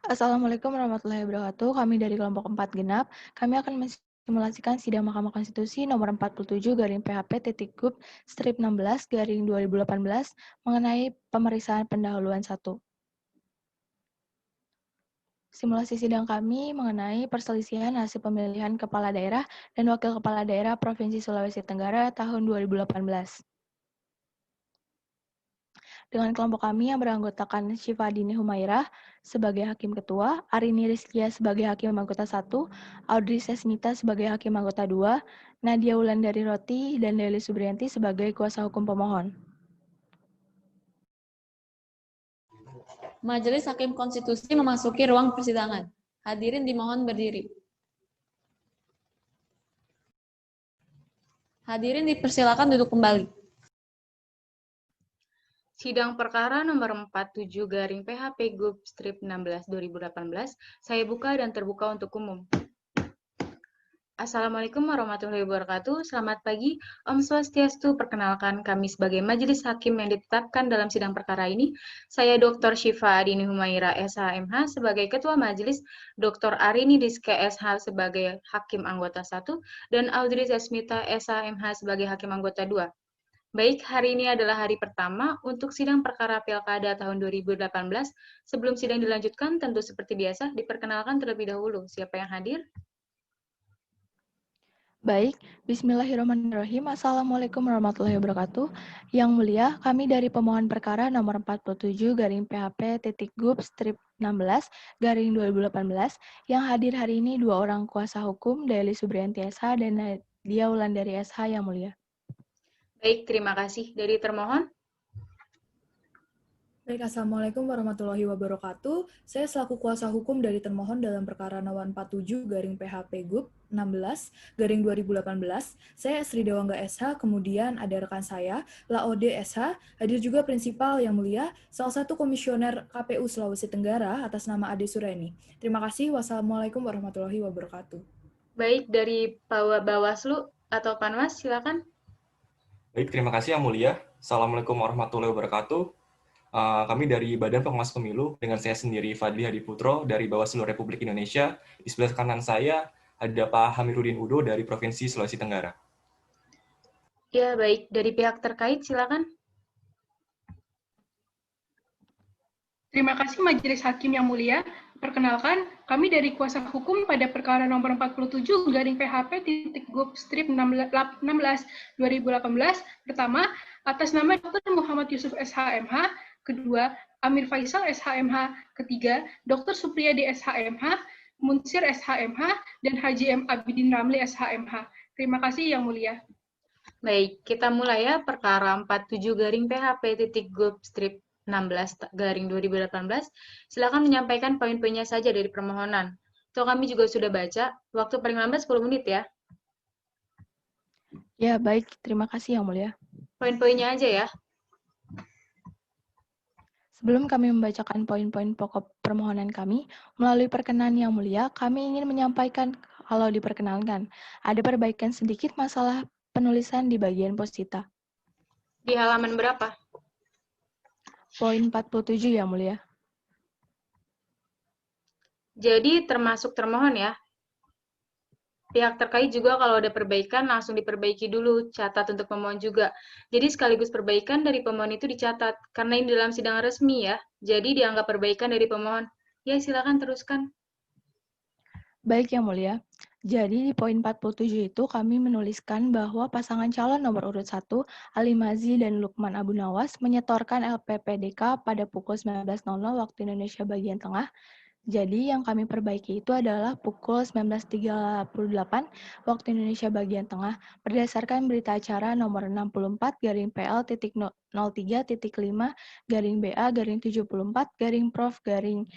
Assalamualaikum warahmatullahi wabarakatuh. Kami dari kelompok 4 genap, kami akan mensimulasikan sidang Mahkamah Konstitusi nomor 47 garing PHP titik Gup strip 16 garing 2018 mengenai pemeriksaan pendahuluan 1. Simulasi sidang kami mengenai perselisihan hasil pemilihan kepala daerah dan wakil kepala daerah Provinsi Sulawesi Tenggara tahun 2018. Dengan kelompok kami yang beranggotakan Syifa Dini Humairah sebagai Hakim Ketua, Arini Rizkia sebagai Hakim Anggota 1, Audrey Sesmita sebagai Hakim Anggota 2, Nadia Wulandari Roti, dan Deli Subrianti sebagai Kuasa Hukum Pemohon. Majelis Hakim Konstitusi memasuki ruang persidangan. Hadirin dimohon berdiri. Hadirin dipersilakan duduk kembali. Sidang perkara nomor 47 garing PHP Gup strip 16 2018 saya buka dan terbuka untuk umum. Assalamualaikum warahmatullahi wabarakatuh. Selamat pagi, Om Swastiastu. Perkenalkan, kami sebagai Majelis Hakim yang ditetapkan dalam sidang perkara ini, saya Dr. Syifa Dini Humaira SH.MH sebagai Ketua Majelis, Dr. Arini Rizka SH sebagai Hakim Anggota 1, dan Audrey Sesmita SH.MH sebagai Hakim Anggota 2. Baik, hari ini adalah hari pertama untuk sidang perkara Pilkada tahun 2018. Sebelum sidang dilanjutkan, tentu seperti biasa, diperkenalkan terlebih dahulu. Siapa yang hadir? Baik, bismillahirrahmanirrahim. Assalamualaikum warahmatullahi wabarakatuh. Yang mulia, kami dari pemohon perkara nomor 47 garing PHP titik Gup strip 16 garing 2018 yang hadir hari ini dua orang kuasa hukum, Deli Subrianti SH dan Nadia Wulandari SH yang mulia. Baik, terima kasih. Dari termohon? Baik, Assalamualaikum warahmatullahi wabarakatuh. Saya selaku kuasa hukum dari termohon dalam perkara nomor 47 garing PHP Gup 16 garing 2018. Saya Sri Dewangga SH, kemudian ada rekan saya, Laode SH, hadir juga prinsipal yang mulia, salah satu komisioner KPU Sulawesi Tenggara atas nama Ade Sureni. Terima kasih. Wassalamualaikum warahmatullahi wabarakatuh. Baik, dari Bawaslu atau Panwas, silakan. Baik, terima kasih yang mulia. Assalamualaikum warahmatullahi wabarakatuh. Kami dari Badan Pengawas Pemilu, dengan saya sendiri Fadli Hadi Putro dari Bawaslu Republik Indonesia. Di sebelah kanan saya ada Pak Hamirudin Udo dari Provinsi Sulawesi Tenggara. Ya, baik. Dari pihak terkait, silakan. Terima kasih Majelis Hakim yang mulia. Perkenalkan, kami dari kuasa hukum pada perkara nomor 47 garing PHP titik Gup strip 16 2018. Pertama, atas nama Dr. Muhammad Yusuf SH.MH. Kedua, Amir Faisal SH.MH. Ketiga, Dr. Supriyadi SH.MH, Munsir SH.MH, dan Haji M. Abidin Ramli SH.MH. Terima kasih yang mulia. Baik, kita mulai ya perkara 47 garing PHP titik Gup strip 16 garing 2018. Silakan menyampaikan poin-poinnya saja dari permohonan. Toh kami juga sudah baca, waktu paling lambat 10 menit ya. Ya, baik. Terima kasih yang mulia. Poin-poinnya aja ya. Sebelum kami membacakan poin-poin pokok permohonan kami, melalui perkenan yang mulia, kami ingin menyampaikan kalau diperkenankan, ada perbaikan sedikit masalah penulisan di bagian posita. Di halaman berapa? Poin 47 yang mulia. Jadi termasuk termohon ya. Pihak terkait juga kalau ada perbaikan langsung diperbaiki dulu, catat untuk pemohon juga. Jadi sekaligus perbaikan dari pemohon itu dicatat, karena ini dalam sidang resmi ya, jadi dianggap perbaikan dari pemohon. Ya silakan teruskan. Baik yang mulia, jadi di poin 47 itu kami menuliskan bahwa pasangan calon nomor urut 1, Ali Mazi dan Lukman Abu Nawas menyetorkan LPPDK pada pukul 19.00 waktu Indonesia bagian tengah. Jadi yang kami perbaiki itu adalah pukul 19.38 waktu Indonesia bagian tengah berdasarkan berita acara nomor 64 garing PL titik 03 titik 5 garing BA garing 74 garing Prof garing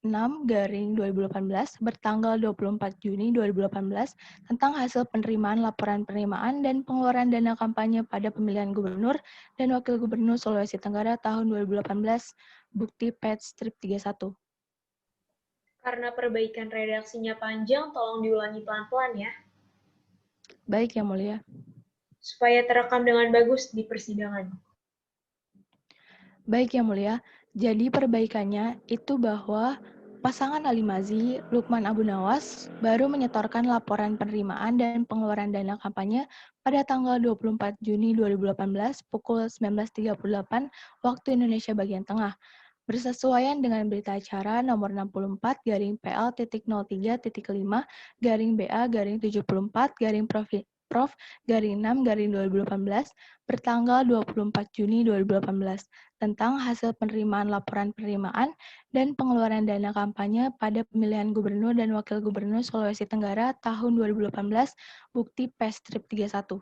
6 garing 2018 bertanggal 24 Juni 2018 tentang hasil penerimaan laporan penerimaan dan pengeluaran dana kampanye pada pemilihan gubernur dan wakil gubernur Sulawesi Tenggara tahun 2018 bukti pet strip 31. Karena perbaikan redaksinya panjang, tolong diulangi pelan-pelan ya. Baik, Yang Mulia. Supaya terekam dengan bagus di persidangan. Baik, Yang Mulia. Jadi perbaikannya itu bahwa Pasangan Ali Mazi, Lukman Abu Nawas baru menyetorkan laporan penerimaan dan pengeluaran dana kampanye pada tanggal 24 Juni 2018 pukul 19.38 waktu Indonesia bagian tengah, bersesuaian dengan berita acara nomor 64 PL.03.5 BA 74 Prof 6 2018 bertanggal 24 Juni 2018 tentang hasil penerimaan laporan penerimaan dan pengeluaran dana kampanye pada pemilihan gubernur dan wakil gubernur Sulawesi Tenggara tahun 2018, bukti P-Strip 31.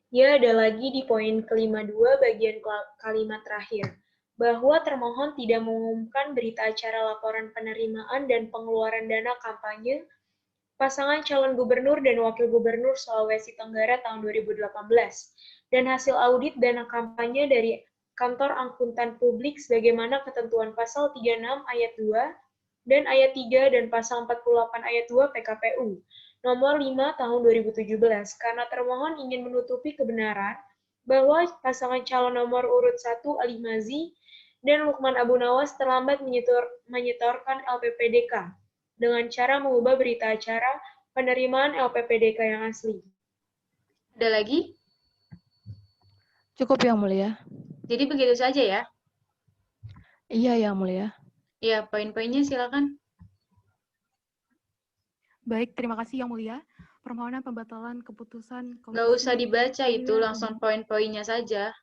Ya, ada lagi di poin kelima 2 bagian kalimat terakhir, bahwa termohon tidak mengumumkan berita acara laporan penerimaan dan pengeluaran dana kampanye pasangan calon gubernur dan wakil gubernur Sulawesi Tenggara tahun 2018, dan hasil audit dana kampanye dari Kantor Akuntan Publik sebagaimana ketentuan pasal 36 ayat 2 dan ayat 3 dan pasal 48 ayat 2 PKPU nomor 5 tahun 2017, karena termohon ingin menutupi kebenaran bahwa pasangan calon nomor urut 1 Ali Mazi dan Lukman Abu Nawas terlambat menyetorkan LPPDK dengan cara mengubah berita acara penerimaan LPPDK yang asli. Ada lagi? Cukup Yang Mulia. Jadi begitu saja ya? Iya Yang Mulia. Ya, poin-poinnya silakan. Baik, terima kasih Yang Mulia. Permohonan pembatalan keputusan Komisi... Nggak usah dibaca itu, langsung poin-poinnya saja.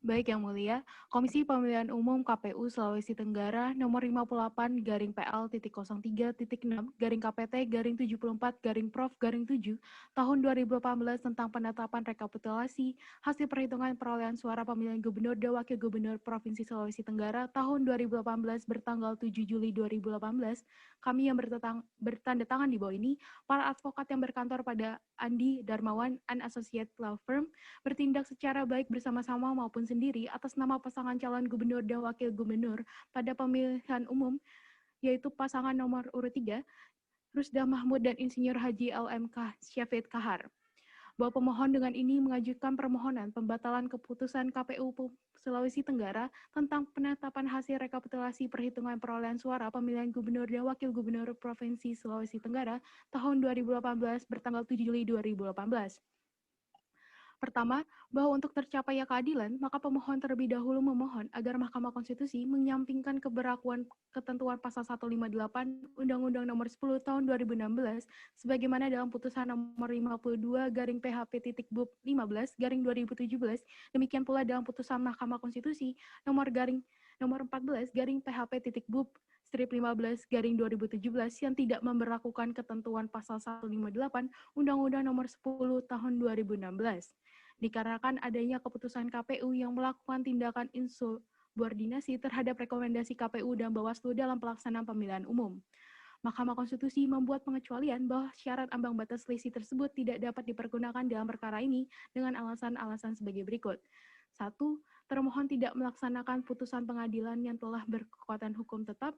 Baik Yang Mulia, Komisi Pemilihan Umum KPU Sulawesi Tenggara nomor 58 PL.06-KPT-74-7 tahun 2018 tentang penetapan rekapitulasi hasil perhitungan perolehan suara pemilihan gubernur dan wakil gubernur Provinsi Sulawesi Tenggara tahun 2018 bertanggal 7 Juli 2018, kami yang bertanda tangan di bawah ini, para advokat yang berkantor pada Andi Darmawan and Associate Law Firm, bertindak secara baik bersama-sama maupun sendiri atas nama pasangan calon gubernur dan wakil gubernur pada pemilihan umum, yaitu pasangan nomor urut 3, Rusdah Mahmud dan Insinyur Haji LMK Syafid Kahar. Bahwa pemohon dengan ini mengajukan permohonan pembatalan keputusan KPU Sulawesi Tenggara tentang penetapan hasil rekapitulasi perhitungan perolehan suara pemilihan gubernur dan wakil gubernur Provinsi Sulawesi Tenggara tahun 2018 bertanggal 7 Juli 2018. Pertama, bahwa untuk tercapainya keadilan, maka pemohon terlebih dahulu memohon agar Mahkamah Konstitusi menyampingkan keberlakuan ketentuan pasal 158 Undang-Undang Nomor 10 Tahun 2016 sebagaimana dalam putusan nomor 52/PHP.BUP 15/2017. Demikian pula dalam putusan Mahkamah Konstitusi nomor 14/PHP.BUP strip 15/2017 yang tidak memberlakukan ketentuan pasal 158 Undang-Undang Nomor 10 Tahun 2016. Dikarenakan adanya keputusan KPU yang melakukan tindakan insubordinasi terhadap rekomendasi KPU dan Bawaslu dalam pelaksanaan pemilihan umum. Mahkamah Konstitusi membuat pengecualian bahwa syarat ambang batas selisih tersebut tidak dapat dipergunakan dalam perkara ini dengan alasan-alasan sebagai berikut. 1. Termohon tidak melaksanakan putusan pengadilan yang telah berkekuatan hukum tetap,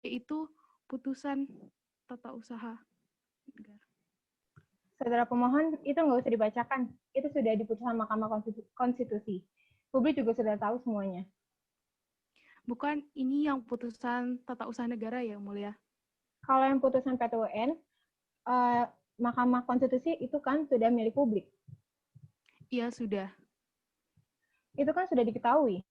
yaitu putusan tata usaha negara. Saudara pemohon, itu nggak usah dibacakan. Itu sudah di putusan Mahkamah Konstitusi. Publik juga sudah tahu semuanya. Bukan, ini yang putusan tata usaha negara ya, Mulia? Kalau yang putusan PT-UN, Mahkamah Konstitusi itu kan sudah milik publik. Iya, sudah. Itu kan sudah diketahui.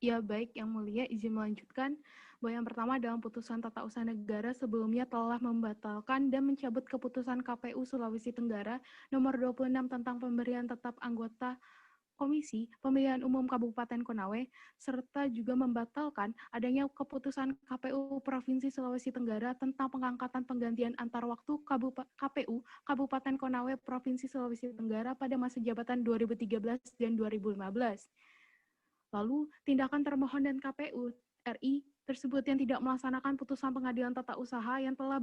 Ya, baik, Yang Mulia, izin melanjutkan bahwa yang pertama dalam putusan tata usaha negara sebelumnya telah membatalkan dan mencabut keputusan KPU Sulawesi Tenggara nomor 26 tentang pemberian tetap anggota Komisi Pemilihan Umum Kabupaten Konawe, serta juga membatalkan adanya keputusan KPU Provinsi Sulawesi Tenggara tentang pengangkatan penggantian antar waktu KPU Kabupaten Konawe Provinsi Sulawesi Tenggara pada masa jabatan 2013 dan 2015. Lalu, tindakan termohon dan KPU RI tersebut yang tidak melaksanakan putusan pengadilan tata usaha yang telah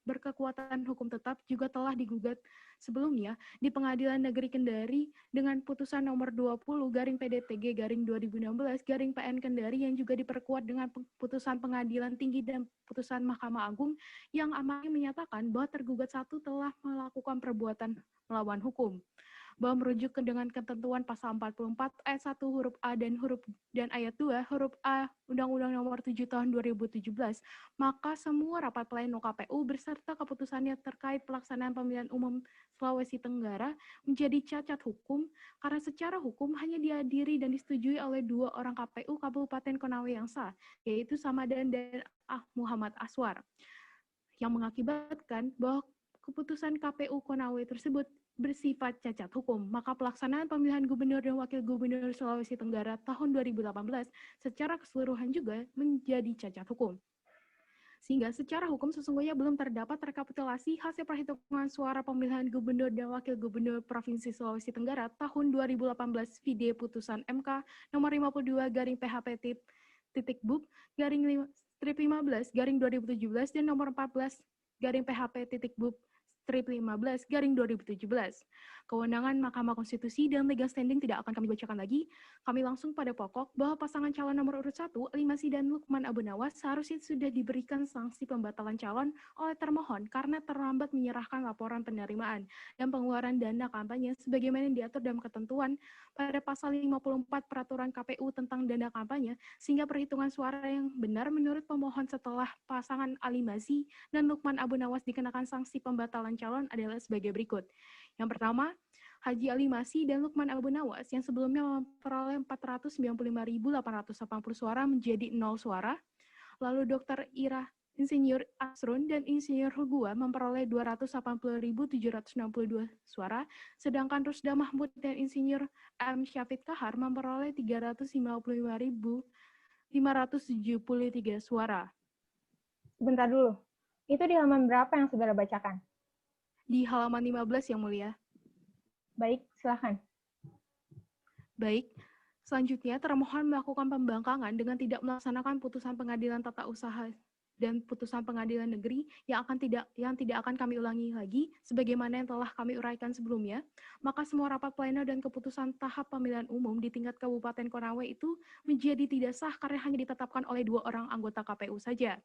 berkekuatan hukum tetap juga telah digugat sebelumnya di Pengadilan Negeri Kendari dengan putusan nomor 20/PDTG/2016/PN Kendari yang juga diperkuat dengan putusan Pengadilan Tinggi dan putusan Mahkamah Agung yang amannya menyatakan bahwa tergugat satu telah melakukan perbuatan melawan hukum. bahwa merujuk dengan ketentuan pasal 44 ayat 1 huruf A dan ayat 2 huruf A Undang-Undang Nomor 7 Tahun 2017, maka semua rapat pleno KPU beserta keputusannya terkait pelaksanaan pemilihan umum Sulawesi Tenggara menjadi cacat hukum karena secara hukum hanya dihadiri dan disetujui oleh 2 orang KPU Kabupaten Konawe yang sah, yaitu Samadan dan Muhammad Aswar, yang mengakibatkan bahwa keputusan KPU Konawe tersebut bersifat cacat hukum, maka pelaksanaan pemilihan gubernur dan wakil gubernur Sulawesi Tenggara tahun 2018 secara keseluruhan juga menjadi cacat hukum. Sehingga secara hukum sesungguhnya belum terdapat rekapitulasi hasil perhitungan suara pemilihan gubernur dan wakil gubernur Provinsi Sulawesi Tenggara tahun 2018 vide putusan MK nomor 52/PHP-BUP strip 15/2017 dan nomor 14/PHP-BUP strip 15/2017. Kewenangan Mahkamah Konstitusi dan legal standing tidak akan kami bacakan lagi. Kami langsung pada pokok bahwa pasangan calon nomor urut 1, Alimasi dan Lukman Abu Nawas, seharusnya sudah diberikan sanksi pembatalan calon oleh termohon karena terlambat menyerahkan laporan penerimaan dan pengeluaran dana kampanye sebagaimana yang diatur dalam ketentuan pada pasal 54 Peraturan KPU tentang dana kampanye, sehingga perhitungan suara yang benar menurut pemohon setelah pasangan Alimasi dan Lukman Abu Nawas dikenakan sanksi pembatalan calon adalah sebagai berikut. Yang pertama, Haji Alimasi dan Lukman Abu Nawas yang sebelumnya memperoleh 495.880 suara menjadi 0 suara. Lalu Dr. Ira Insinyur Asrun dan Insinyur Hugua memperoleh 280.762 suara, sedangkan Rusda Mahmud dan Insinyur M. Syafid Kahar memperoleh 355.573 suara. Sebentar dulu. Itu di halaman berapa yang saudara bacakan? Di halaman 15, Yang Mulia. Baik, silakan. Baik, selanjutnya termohon melakukan pembangkangan dengan tidak melaksanakan putusan pengadilan tata usaha dan putusan pengadilan negeri yang tidak akan kami ulangi lagi sebagaimana yang telah kami uraikan sebelumnya. Maka semua rapat pleno dan keputusan tahap pemilihan umum di tingkat Kabupaten Konawe itu menjadi tidak sah karena hanya ditetapkan oleh 2 orang anggota KPU saja.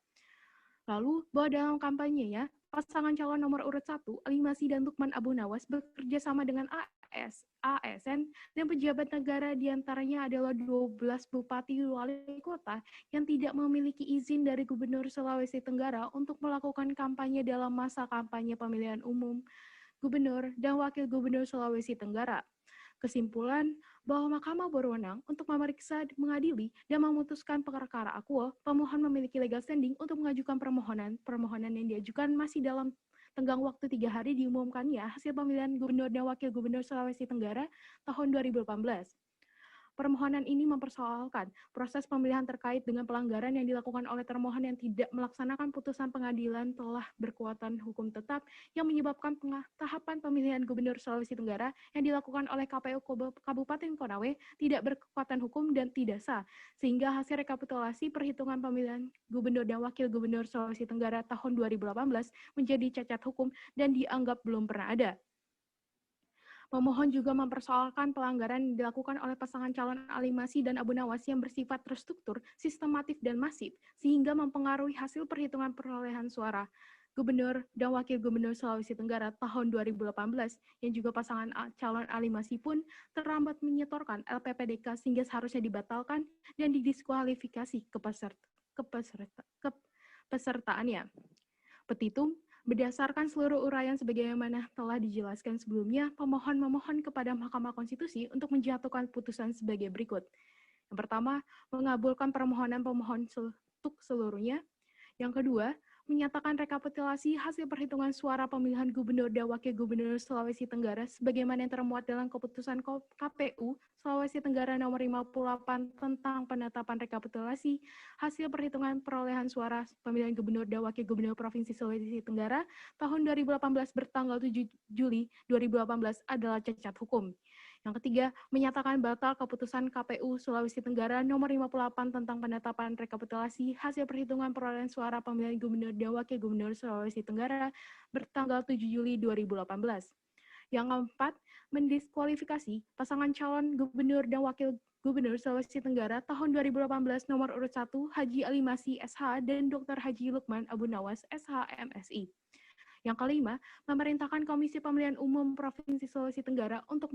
Lalu, bahwa dalam kampanyenya, pasangan calon nomor urut 1, Alimasi dan Lukman Abu Nawas bekerja sama dengan ASN dan pejabat negara, diantaranya adalah 12 bupati wali kota yang tidak memiliki izin dari Gubernur Sulawesi Tenggara untuk melakukan kampanye dalam masa kampanye pemilihan umum Gubernur dan Wakil Gubernur Sulawesi Tenggara. Kesimpulan bahwa Mahkamah berwenang untuk memeriksa, mengadili, dan memutuskan perkara akuo, pemohon memiliki legal standing untuk mengajukan permohonan yang diajukan masih dalam tenggang waktu 3 hari diumumkannya hasil pemilihan Gubernur dan Wakil Gubernur Sulawesi Tenggara tahun 2018. Permohonan ini mempersoalkan proses pemilihan terkait dengan pelanggaran yang dilakukan oleh termohon yang tidak melaksanakan putusan pengadilan telah berkekuatan hukum tetap yang menyebabkan tahapan pemilihan Gubernur Sulawesi Tenggara yang dilakukan oleh KPU Kabupaten Konawe tidak berkekuatan hukum dan tidak sah, sehingga hasil rekapitulasi perhitungan pemilihan Gubernur dan Wakil Gubernur Sulawesi Tenggara tahun 2018 menjadi cacat hukum dan dianggap belum pernah ada. Pemohon juga mempersoalkan pelanggaran yang dilakukan oleh pasangan calon Alimasi dan Abu Nawas yang bersifat terstruktur, sistematif, dan masif, sehingga mempengaruhi hasil perhitungan perolehan suara Gubernur dan Wakil Gubernur Sulawesi Tenggara tahun 2018, yang juga pasangan calon Alimasi pun terlambat menyetorkan LPPDK sehingga seharusnya dibatalkan dan didiskualifikasi kepesertaannya. Petitum. Berdasarkan seluruh uraian sebagaimana telah dijelaskan sebelumnya, pemohon memohon kepada Mahkamah Konstitusi untuk menjatuhkan putusan sebagai berikut. Yang pertama, mengabulkan permohonan pemohon untuk seluruhnya. Yang kedua, menyatakan rekapitulasi hasil perhitungan suara pemilihan Gubernur dan Wakil Gubernur Sulawesi Tenggara sebagaimana yang termuat dalam keputusan KPU Sulawesi Tenggara nomor 58 tentang penetapan rekapitulasi hasil perhitungan perolehan suara pemilihan Gubernur dan Wakil Gubernur Provinsi Sulawesi Tenggara tahun 2018 bertanggal 7 Juli 2018 adalah cacat hukum. Yang ketiga, menyatakan batal keputusan KPU Sulawesi Tenggara nomor 58 tentang penetapan rekapitulasi hasil perhitungan perolehan suara pemilihan Gubernur dan Wakil Gubernur Sulawesi Tenggara bertanggal 7 Juli 2018. Yang keempat, mendiskualifikasi pasangan calon Gubernur dan Wakil Gubernur Sulawesi Tenggara tahun 2018 nomor urut 1 Haji Alimasi SH dan Dr. Haji Lukman Abu Nawas SH MSI. Yang kelima, memerintahkan Komisi Pemilihan Umum Provinsi Sulawesi Tenggara untuk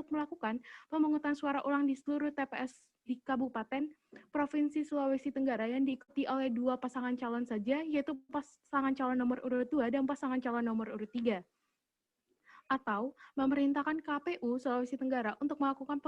melakukan pemungutan suara ulang di seluruh TPS di Kabupaten Provinsi Sulawesi Tenggara yang diikuti oleh 2 pasangan calon saja, yaitu pasangan calon nomor urut 2 dan pasangan calon nomor urut 3. Atau memerintahkan KPU Sulawesi Tenggara untuk melakukan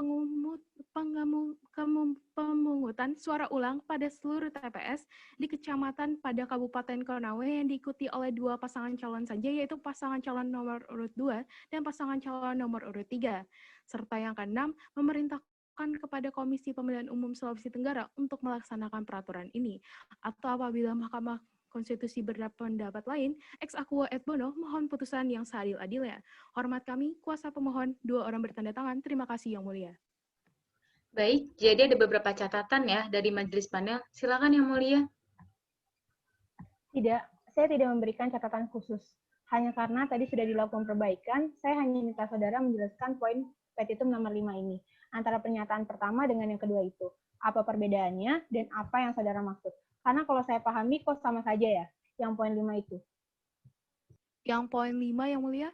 pemungutan suara ulang pada seluruh TPS di kecamatan pada Kabupaten Konawe yang diikuti oleh 2 pasangan calon saja, yaitu pasangan calon nomor urut 2 dan pasangan calon nomor urut 3. Serta yang keenam, memerintahkan kepada Komisi Pemilihan Umum Sulawesi Tenggara untuk melaksanakan peraturan ini. Atau apabila Mahkamah Konstitusi berpendapat lain, ex aequo et bono, mohon putusan yang seadil-adilnya. Hormat kami, kuasa pemohon, 2 orang bertanda tangan. Terima kasih Yang Mulia. Baik, jadi ada beberapa catatan ya dari majelis panel. Silakan Yang Mulia. Tidak, saya tidak memberikan catatan khusus. Hanya karena tadi sudah dilakukan perbaikan, saya hanya minta saudara menjelaskan poin petitum nomor 5 ini. Antara pernyataan pertama dengan yang kedua itu. Apa perbedaannya dan apa yang saudara maksud. Karena kalau saya pahami kok sama saja ya, yang poin 5 itu. Yang poin 5 Yang Mulia?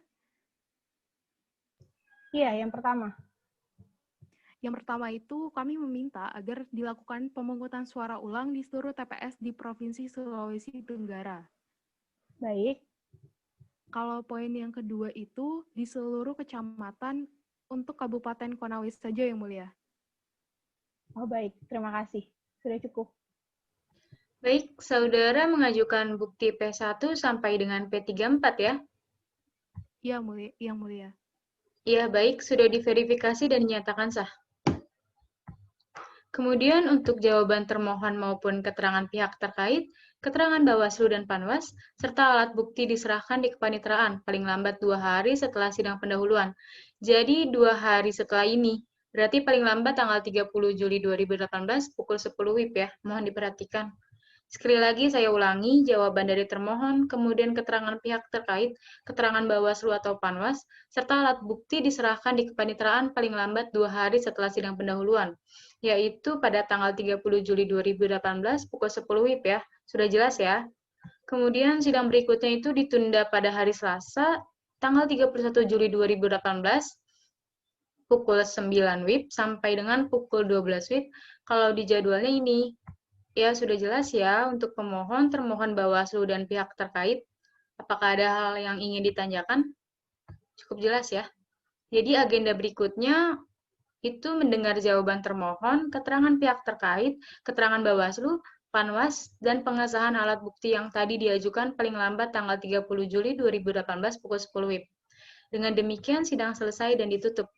Iya, yang pertama. Yang pertama itu kami meminta agar dilakukan pemungutan suara ulang di seluruh TPS di Provinsi Sulawesi Tenggara. Baik. Kalau poin yang kedua itu di seluruh kecamatan untuk Kabupaten Konawe saja Yang Mulia. Oh baik, terima kasih. Sudah cukup. Baik, saudara mengajukan bukti P1 sampai dengan P34 ya? Iya, Yang Mulia. Iya, baik, sudah diverifikasi dan dinyatakan sah. Kemudian untuk jawaban termohon maupun keterangan pihak terkait, keterangan Bawaslu dan Panwas, serta alat bukti diserahkan di kepanitraan paling lambat 2 hari setelah sidang pendahuluan. Jadi 2 hari setelah ini, berarti paling lambat tanggal 30 Juli 2018 pukul 10 WIB ya, mohon diperhatikan. Sekali lagi saya ulangi, jawaban dari termohon, kemudian keterangan pihak terkait, keterangan Bawaslu atau Panwas, serta alat bukti diserahkan di kepanitraan paling lambat 2 hari setelah sidang pendahuluan, yaitu pada tanggal 30 Juli 2018 pukul 10 WIB ya. Sudah jelas ya? Kemudian sidang berikutnya itu ditunda pada hari Selasa, tanggal 31 Juli 2018, pukul 9 WIB sampai dengan pukul 12 WIB. Kalau di jadwalnya ini, ya, sudah jelas ya untuk pemohon, termohon Bawaslu dan pihak terkait. Apakah ada hal yang ingin ditanyakan? Cukup jelas ya. Jadi agenda berikutnya itu mendengar jawaban termohon, keterangan pihak terkait, keterangan Bawaslu, Panwas, dan pengesahan alat bukti yang tadi diajukan paling lambat tanggal 30 Juli 2018 pukul 10 WIB. Dengan demikian sidang selesai dan ditutup.